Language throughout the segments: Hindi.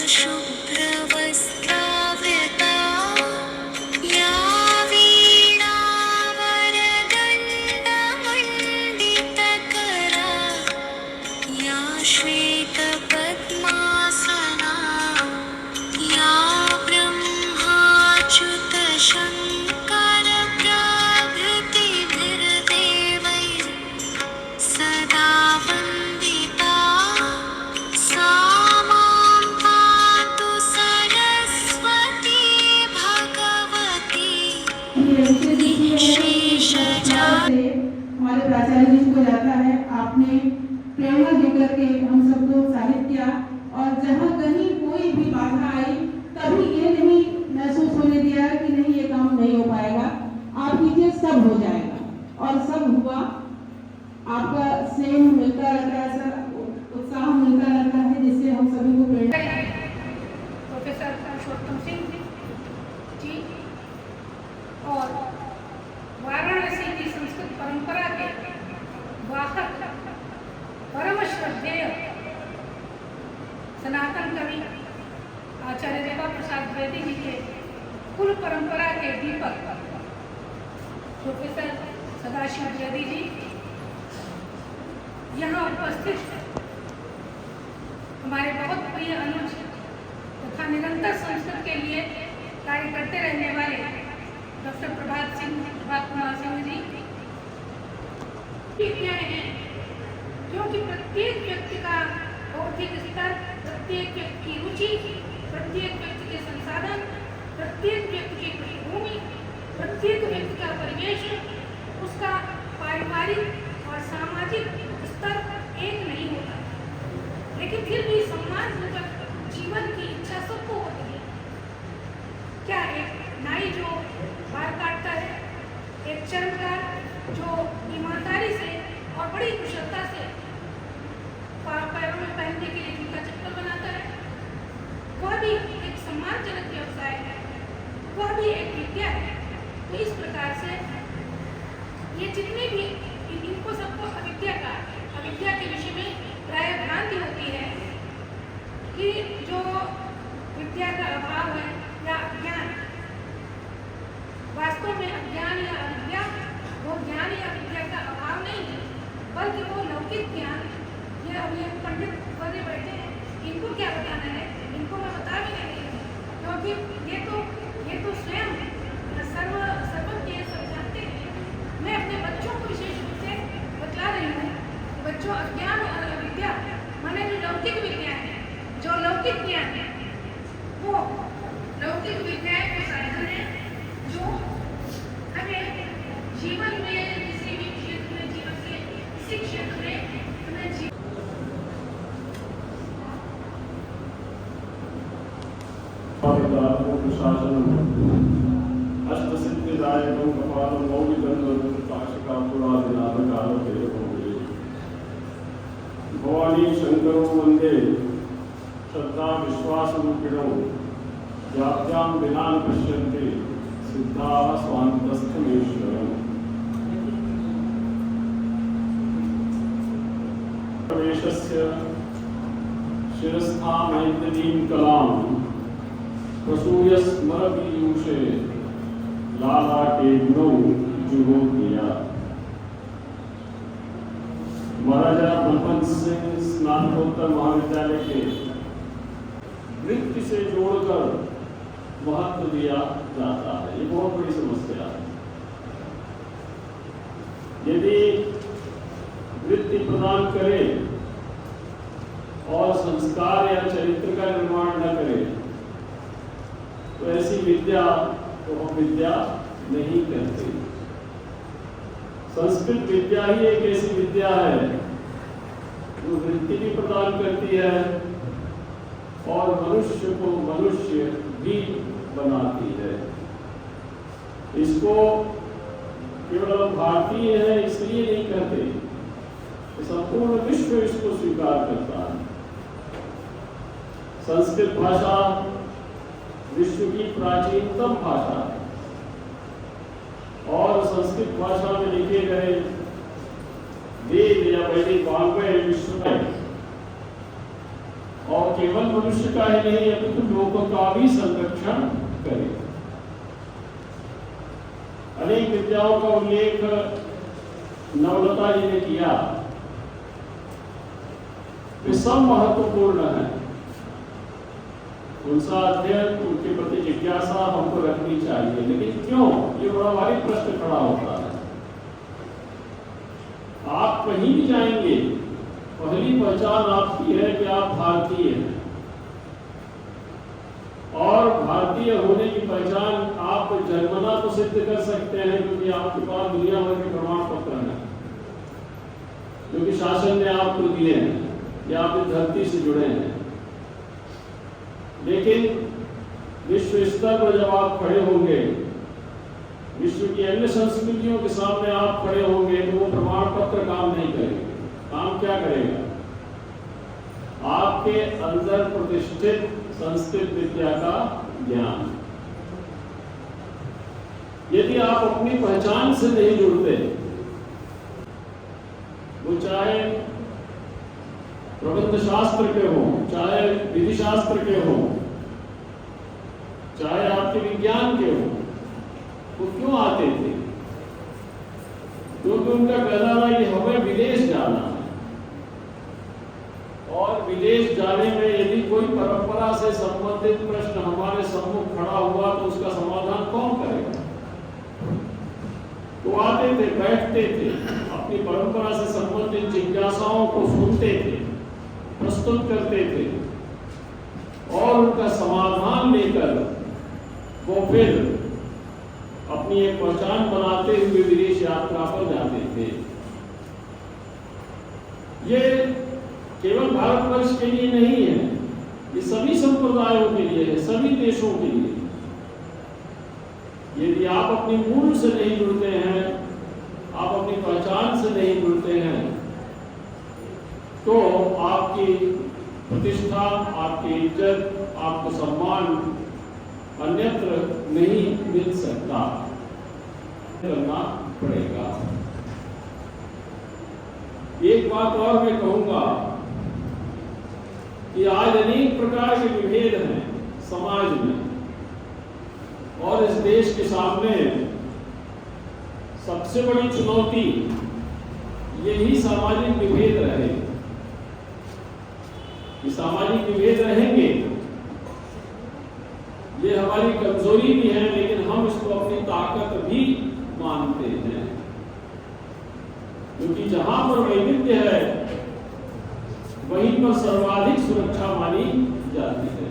शुभ्रवस्त्रावृता या वीणावरदण्डमण्डितकरा या श्वेतपद्मासना या ब्रह्माच्युतशङ्करप्रभृतिभिर्देवैः सदा वन्दिता सा मां पातु सरस्वती भगवती निःशेषजा। हमारे प्राचार्य जी को जाता है, आपने प्रेरणा देकर के हम सबको उत्साहित किया और जहाँ कहीं कोई भी बाधा आई तभी ये नहीं महसूस होने दिया कि नहीं ये काम नहीं हो पाएगा, आप कीजिए सब हो जाएगा और सब हुआ। आपका स्नेह मिलता रहता है, सर उत्साह मिलता रहता है जिससे हम सभी को प्रेरणा। प्रोफेसर पुरुषोत्तम सिंह जी और वाराणसी की संस्कृत परंपरा के वाहक परम श्रद्धेय सनातन कवि आचार्य देवा प्रसाद द्विवेदी जी के कुल परंपरा के दीपक प्रोफेसर सदाशिव द्विवेदी जी यहाँ उपस्थित हमारे बहुत प्रिय अनुज तथा निरंतर संस्कृत के लिए कार्य करते रहने वाले डॉक्टर प्रभात कुमार सिंह जी हैं, क्योंकि प्रत्येक व्यक्ति का बौद्धिक स्तर, प्रत्येक व्यक्ति की रुचि, प्रत्येक व्यक्ति के संसाधन, प्रत्येक व्यक्ति की पृष्ठभूमि, प्रत्येक व्यक्ति का परिवेश, उसका पारिवारिक और सामाजिक स्तर एक नहीं होता, लेकिन फिर भी सम्मानपूर्वक जीवन की इच्छा सबको होती है। क्या एक नाई जो बाल काटता है, एक चर्मकार जो ईमानदारी से और बड़ी कुशलता से पैरों में पहनने के लिए जूता चप्पल बनाता है, वह भी एक सम्मानजनक व्यवसाय है, वह भी एक विद्या है। तो इस प्रकार से ये जितने भी इनको सबको अविद्या के विषय में प्राय भ्रांति होती है कि जो विद्या का अभाव है या अज्ञान, वास्तव में अज्ञान या अविद्या वो ज्ञान या विद्या का अभाव नहीं है, बल्कि वो लौकिक ज्ञान। ये अभी पंडित बने बैठे हैं, इनको क्या बताना है, इनको मैं बता भी नहीं रही हूँ, क्योंकि ये तो स्वयं सर्वज्ञ सब जानते हैं। मैं अपने बच्चों को विशेष रूप से बतला रही हूँ, बच्चों अज्ञान और अविद्या माने जो लौकिक विद्या है, जो लौकिक ज्ञान है, वो लौकिक विद्या के साधन है जो हमें जीवन में किसी भी क्षेत्र में, जीवन के किसी क्षेत्र में हमें अष्टसिद्धिदायकं कपालं भवानी शंकरो वंदे श्रद्धा विश्वासरूपिणो व्याप्यां विना पश्यन्ते सिद्धा स्वान्तस्थमेश्वरम्। प्रवेशस्य शिरस्थामैतदीं कलां प्रसूय स्मरपीयूषे लालाटेग्नौ जुहोत्या। महाराजा बलवंत सिंह स्नातकोत्तर महाविद्यालय के वृत्ति से जोड़कर महत्व दिया जाता है, ये बहुत बड़ी समस्या है। यदि वृत्ति प्रदान करे और संस्कार या चरित्र का निर्माण न करे तो ऐसी विद्या को हम विद्या नहीं कहते। संस्कृत विद्या ही एक ऐसी विद्या है जो वृत्ति भी प्रदान करती है और मनुष्य को मनुष्य भी बनाती है। इसको केवल भारतीय है इसलिए नहीं कहते, संपूर्ण विश्व इसको स्वीकार करता है। संस्कृत भाषा विश्व की प्राचीनतम भाषा है और संस्कृत भाषा में लिखे गए वेद या वैदिक वाङ्मय विश्व में और केवल मनुष्य का ही नहीं अपितु लोगों का भी संरक्षण करे। अनेक विद्याओं का उल्लेख नवलता जी ने किया, वे सब महत्वपूर्ण है। उनका अध्ययन, उनके प्रति जिज्ञासा हमको रखनी चाहिए, लेकिन क्यों, ये बड़ा भारी प्रश्न खड़ा होता है। आप कहीं भी जाएंगे, पहली पहचान आपकी है कि आप भारतीय हैं, और भारतीय होने की पहचान आप जन्मना तो सिद्ध कर सकते हैं क्योंकि आपके पास दुनिया भर के प्रमाण पत्र हैं, क्योंकि शासन ने आपको दिए हैं या आप इस धरती से जुड़े हैं। लेकिन विश्व स्तर पर जब आप खड़े होंगे, विश्व की अन्य संस्कृतियों के सामने आप खड़े होंगे, तो वो प्रमाण पत्र काम नहीं करेंगे। काम क्या करेगा? आपके अंदर प्रतिष्ठित संस्कृत विद्या का ज्ञान। यदि आप अपनी पहचान से नहीं जुड़ते, वो चाहे प्रबंध शास्त्र के हो, चाहे विधि शास्त्र के हो, चाहे आपके विज्ञान के हो, वो क्यों आते थे? क्योंकि उनका कहना था कि हमें विदेश जाना है, और विदेश जाने में यदि कोई परंपरा से संबंधित प्रश्न हमारे सम्मुख खड़ा हुआ तो उसका समाधान कौन करेगा? तो आते थे, बैठते थे, अपनी परंपरा से संबंधित जिज्ञासाओं को सुनते थे, प्रस्तुत करते थे, और उनका समाधान लेकर वो फिर अपनी एक पहचान बनाते हुए विदेश यात्रा पर जाते थे। ये केवल भारतवर्ष के लिए नहीं है, ये सभी संप्रदायों के लिए है, सभी देशों के लिए। यदि आप अपनी मूल से नहीं जुड़ते हैं, आप अपनी पहचान से नहीं जुड़ते हैं, तो आपकी प्रतिष्ठा, आपकी इज्जत, आपको सम्मान अन्यत्र नहीं मिल सकता, करना पड़ेगा। एक बात और मैं कहूंगा कि आज अनेक प्रकार के विभेद हैं समाज में, और इस देश के सामने सबसे बड़ी चुनौती यही सामाजिक विभेद रहे। कि सामाजिक विभेद रहेंगे, ये हमारी कमजोरी भी है, लेकिन हम इसको अपनी ताकत भी मानते हैं, क्योंकि जहां पर वैविध्य है वहीं पर सर्वाधिक सुरक्षा मानी जाती है।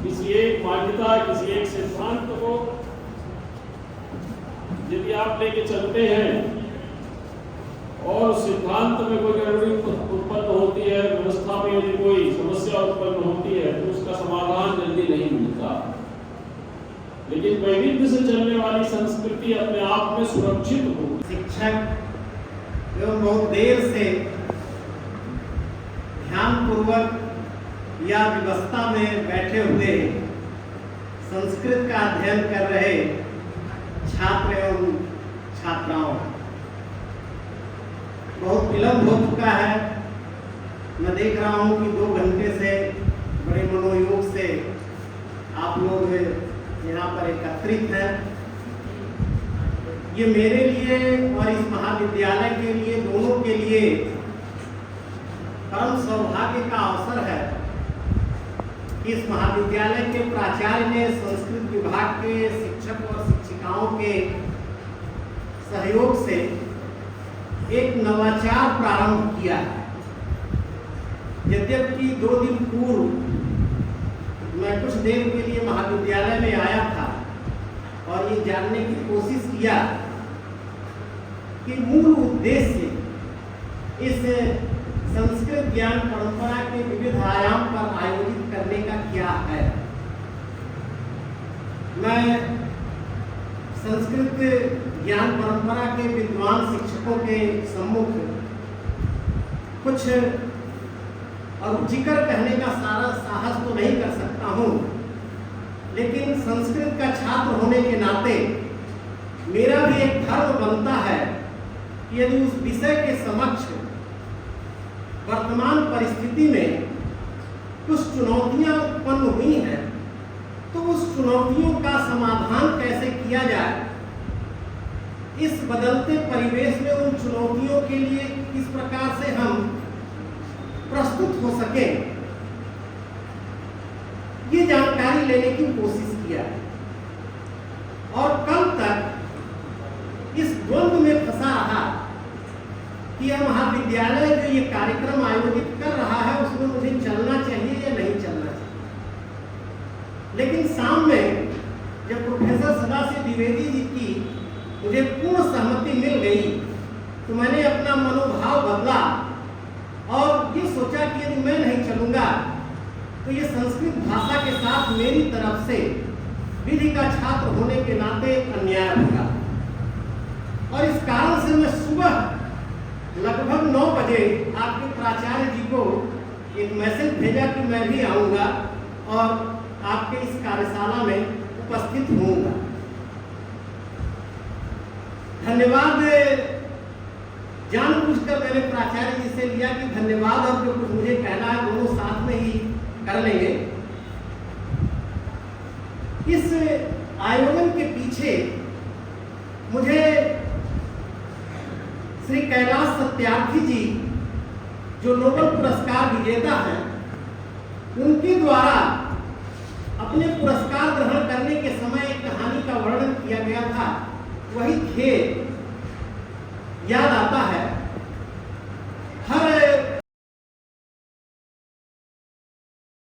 किसी एक मान्यता, किसी एक सिद्धांत को यदि आप लेके चलते हैं और उस सिद्धांत में कोई गड़बड़ी उत्पन्न होती है, व्यवस्था में यदि कोई समस्या उत्पन्न होती है, तो उसका समाधान जल्दी नहीं मिलता। लेकिन वैविध्य से चलने वाली संस्कृति अपने आप में सुरक्षित होती। शिक्षक एवं बहुत देर से ध्यानपूर्वक या व्यवस्था में बैठे हुए संस्कृत का अध्ययन कर रहे छात्र एवं छात्राओं, बहुत विलंब हो चुका है। मैं देख रहा हूं कि 2 घंटे से बड़े मनोयोग से आप लोग यहाँ पर एकत्रित हैं। ये मेरे लिए और इस महाविद्यालय के लिए, दोनों के लिए परम सौभाग्य का अवसर है कि इस महाविद्यालय के प्राचार्य ने संस्कृत विभाग के शिक्षक और शिक्षिकाओं के सहयोग से एक नवाचार प्रारंभ किया है। यद्यपि 2 दिन पूर्व मैं कुछ देर के लिए महाविद्यालय में आया था और ये जानने की कोशिश किया कि मूल उद्देश्य इस संस्कृत ज्ञान परंपरा के विविध आयाम पर आयोजित करने का क्या है। मैं संस्कृत ज्ञान परंपरा के विद्वान शिक्षकों के सम्मुख कुछ और जिक्र कहने का सारा साहस तो नहीं कर सकता हूँ, लेकिन संस्कृत का छात्र होने के नाते मेरा भी एक धर्म बनता है कि यदि उस विषय के समक्ष वर्तमान परिस्थिति में कुछ चुनौतियां उत्पन्न हुई हैं, तो उस चुनौतियों का समाधान कैसे किया जाए, इस बदलते परिवेश में उन चुनौतियों के लिए किस प्रकार से हम प्रस्तुत हो सके, ये जानकारी लेने की कोशिश किया है। और कल तक इस द्वंद्व में फंसा रहा कि यह महाविद्यालय जो ये कार्यक्रम आयोजित कर रहा है उसमें मुझे चलना चाहिए या नहीं चलना चाहिए। लेकिन शाम में जब प्रोफेसर सदाशिव द्विवेदी जी की मुझे पूर्ण सहमति मिल गई, तो मैंने अपना मनोभाव बदला और ये सोचा कि यदि मैं नहीं चलूंगा तो ये संस्कृत भाषा के साथ मेरी तरफ से विधि का छात्र होने के नाते अन्याय होगा। और इस कारण से मैं सुबह लगभग 9 बजे आपके प्राचार्य जी को एक मैसेज भेजा कि मैं भी आऊँगा और आपके इस कार्यशाला में उपस्थित होऊंगा। धन्यवाद जानबूझकर मैंने प्राचार्य जी से लिया कि धन्यवाद और जो कुछ मुझे कहना है दोनों साथ में ही कर लेंगे। इस आयोजन के पीछे मुझे श्री कैलाश सत्यार्थी जी जो नोबेल पुरस्कार विजेता हैं, उनके द्वारा अपने पुरस्कार ग्रहण करने के समय एक कहानी का वर्णन किया गया था, वही खेल याद आता है।